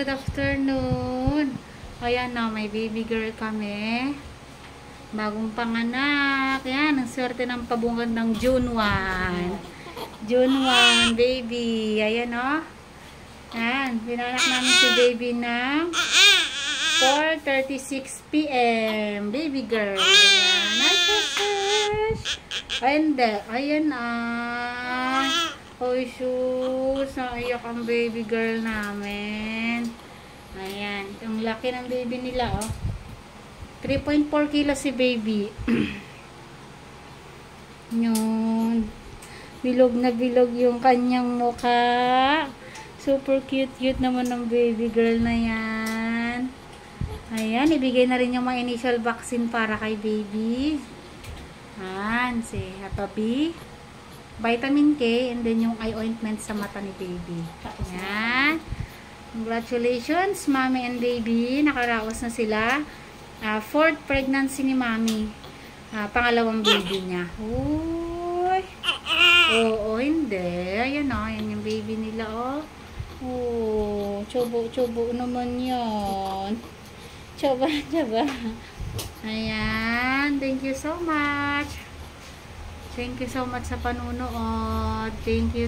good afternoon. Ayan na, may baby girl kami. Bagong panganak. Yan, ang swerte ng pabungad ng June 1. June 1, baby. Ayan o. Yan, pinanak namin si baby ng 4:36 PM. Baby girl. Ayan. Ay, hindi. Ayan Oy, shoes. Naiyak ang baby girl namin. Ayan. Ang laki ng baby nila, oh. 3.4 kilos si baby. Yun. Bilog na bilog yung kanyang mukha. Super cute naman ng baby girl na yan. Ayan. Ibigay na rin yung mga initial vaccine para kay baby. Ayan. Si Happy. Vitamin K, and then yung eye ointment sa mata ni baby. Ayan. Congratulations, mommy and baby. Nakaraos na sila. 4th pregnancy ni mommy. Pangalawang baby niya. Uy. Oo, hindi. Ayan o. Ayan yung baby nila, oh. Oh, chobo naman yan. Choba. Ayan. Thank you so much. Thank you so much sa panunood. Thank you.